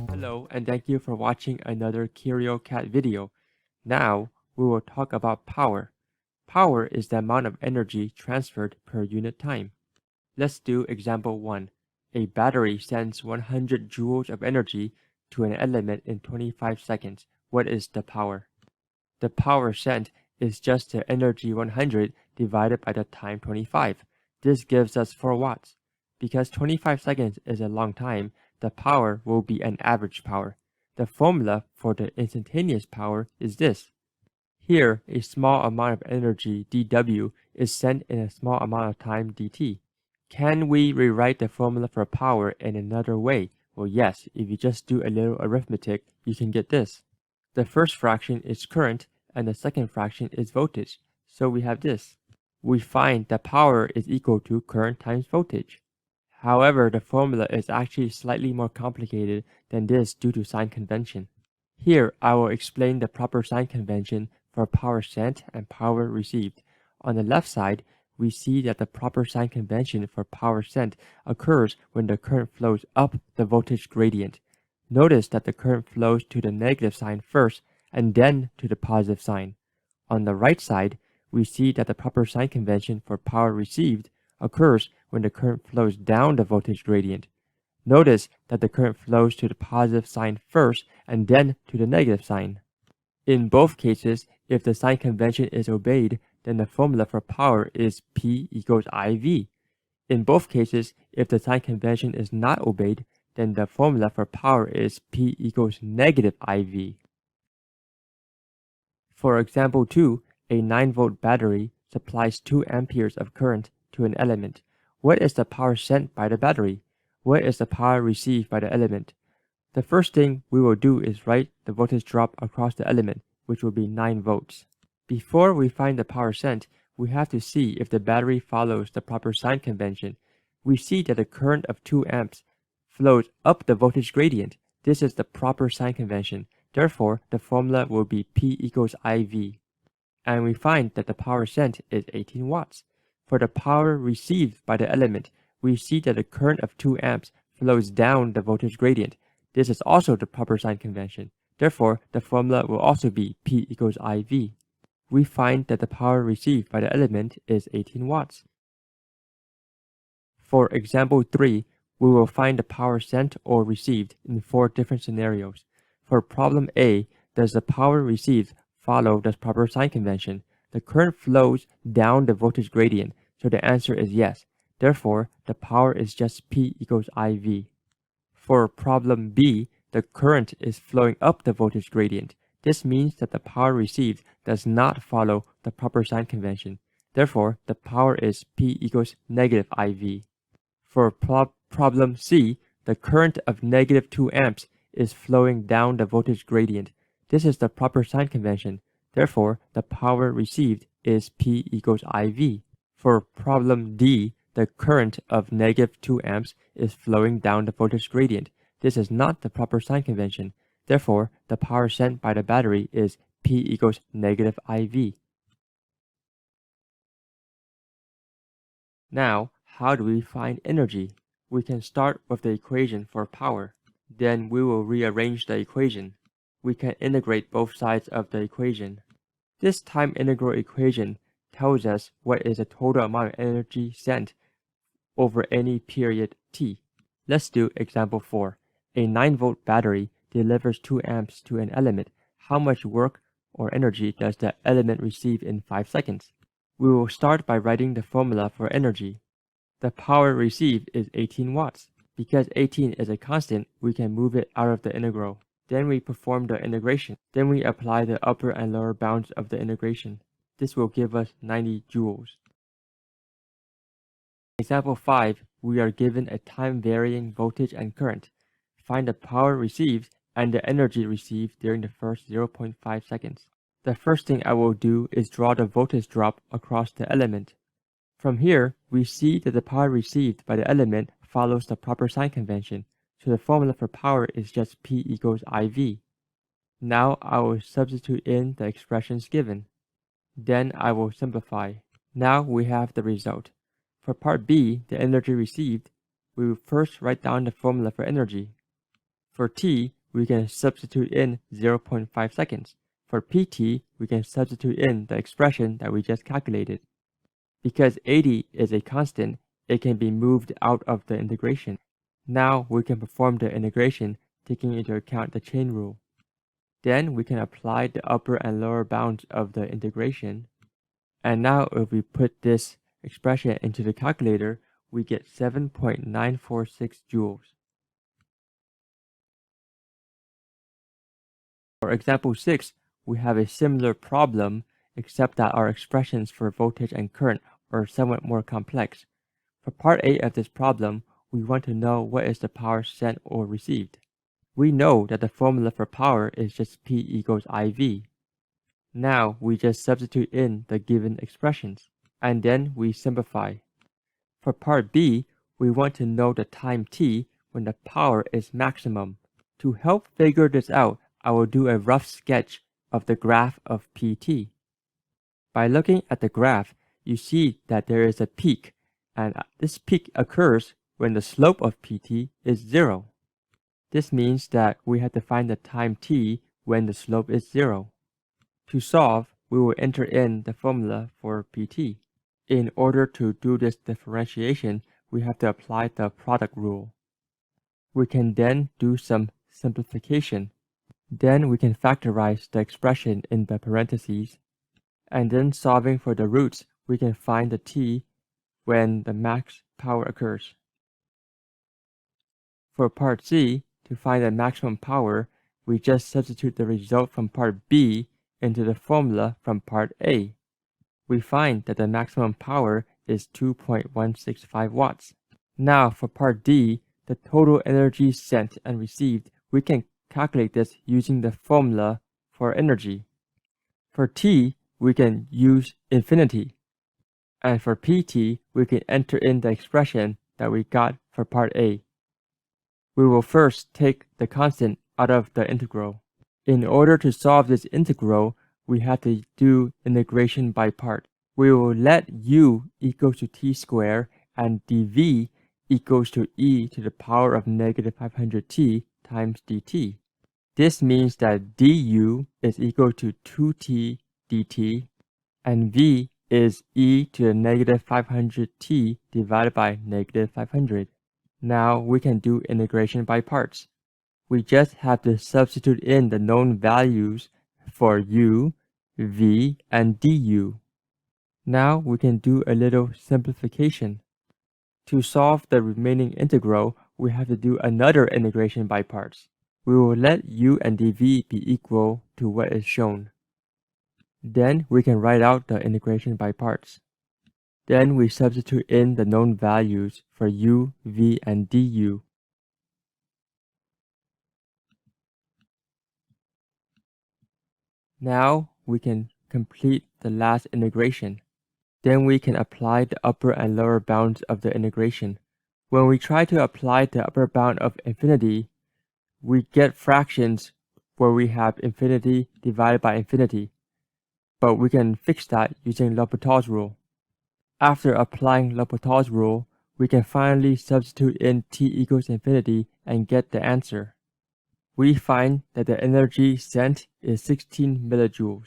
Hello and thank you for watching another CurioCat video. Now we will talk about power. Power is the amount of energy transferred per unit time. Let's do example 1. A battery sends 100 joules of energy to an element in 25 seconds. What is the power? The power sent is just the energy 100 divided by the time 25. This gives us 4 watts. Because 25 seconds is a long time, the power will be an average power. The formula for the instantaneous power is this. Here, a small amount of energy dW is sent in a small amount of time dt. Can we rewrite the formula for power in another way? Well, yes, if you just do a little arithmetic, you can get this. The first fraction is current and the second fraction is voltage. So we have this. We find that power is equal to current times voltage. However, the formula is actually slightly more complicated than this due to sign convention. Here, I will explain the proper sign convention for power sent and power received. On the left side, we see that the proper sign convention for power sent occurs when the current flows up the voltage gradient. Notice that the current flows to the negative sign first and then to the positive sign. On the right side, we see that the proper sign convention for power received occurs when the current flows down the voltage gradient. Notice that the current flows to the positive sign first and then to the negative sign. In both cases, if the sign convention is obeyed, then the formula for power is P equals IV. In both cases, if the sign convention is not obeyed, then the formula for power is P equals negative IV. For example 2, a 9-volt battery supplies 2 amperes of current to an element. What is the power sent by the battery? What is the power received by the element? The first thing we will do is write the voltage drop across the element, which will be 9 volts. Before we find the power sent, we have to see if the battery follows the proper sign convention. We see that the current of 2 amps flows up the voltage gradient. This is the proper sign convention. Therefore, the formula will be P equals IV. And we find that the power sent is 18 watts. For the power received by the element, we see that the current of 2 amps flows down the voltage gradient. This is also the proper sign convention. Therefore, the formula will also be P equals IV. We find that the power received by the element is 18 watts. For example 3, we will find the power sent or received in 4 different scenarios. For problem A, does the power received follow the proper sign convention? The current flows down the voltage gradient, so the answer is yes. Therefore, the power is just P equals IV. For problem B, the current is flowing up the voltage gradient. This means that the power received does not follow the proper sign convention. Therefore, the power is P equals negative IV. For problem C, the current of negative 2 amps is flowing down the voltage gradient. This is the proper sign convention. Therefore, the power received is P equals IV. For problem D, the current of negative 2 amps is flowing down the voltage gradient. This is not the proper sign convention. Therefore, the power sent by the battery is P equals negative IV. Now, how do we find energy? We can start with the equation for power. Then we will rearrange the equation. We can integrate both sides of the equation. This time integral equation tells us what is the total amount of energy sent over any period t. Let's do example 4. A 9-volt battery delivers 2 amps to an element. How much work or energy does the element receive in 5 seconds? We will start by writing the formula for energy. The power received is 18 watts. Because 18 is a constant, we can move it out of the integral. Then we perform the integration. Then we apply the upper and lower bounds of the integration. This will give us 90 joules. In example 5, we are given a time-varying voltage and current. Find the power received and the energy received during the first 0.5 seconds. The first thing I will do is draw the voltage drop across the element. From here, we see that the power received by the element follows the proper sign convention, so the formula for power is just P equals IV. Now I will substitute in the expressions given. Then I will simplify. Now we have the result. For part B, the energy received, we will first write down the formula for energy. For T, we can substitute in 0.5 seconds. For PT, we can substitute in the expression that we just calculated. Because 80 is a constant, it can be moved out of the integration. Now we can perform the integration taking into account the chain rule. Then we can apply the upper and lower bounds of the integration. And now if we put this expression into the calculator, we get 7.946 joules. For example 6, we have a similar problem, except that our expressions for voltage and current are somewhat more complex. For part A of this problem, we want to know what is the power sent or received. We know that the formula for power is just P equals IV. Now we just substitute in the given expressions, and then we simplify. For part B, we want to know the time t when the power is maximum. To help figure this out, I will do a rough sketch of the graph of PT. By looking at the graph, you see that there is a peak, and this peak occurs when the slope of PT is 0. This means that we have to find the time t when the slope is 0. To solve, we will enter in the formula for PT. In order to do this differentiation, we have to apply the product rule. We can then do some simplification. Then we can factorize the expression in the parentheses. And then solving for the roots, we can find the t when the max power occurs. For part C, to find the maximum power, we just substitute the result from part B into the formula from part A. We find that the maximum power is 2.165 watts. Now for part D, the total energy sent and received, we can calculate this using the formula for energy. For T, we can use infinity. And for PT, we can enter in the expression that we got for part A. We will first take the constant out of the integral. In order to solve this integral, we have to do integration by part. We will let u equals to t squared and dv equals to e to the power of negative 500t times dt. This means that du is equal to 2t dt and v is e to the negative 500t divided by negative 500. Now we can do integration by parts. We just have to substitute in the known values for u, v, and du. Now we can do a little simplification. To solve the remaining integral, we have to do another integration by parts. We will let u and dv be equal to what is shown. Then we can write out the integration by parts. Then we substitute in the known values for u, v, and du. Now we can complete the last integration. Then we can apply the upper and lower bounds of the integration. When we try to apply the upper bound of infinity, we get fractions where we have infinity divided by infinity. But we can fix that using L'Hopital's rule. After applying L'Hopital's rule, we can finally substitute in t equals infinity and get the answer. We find that the energy sent is 16 millijoules.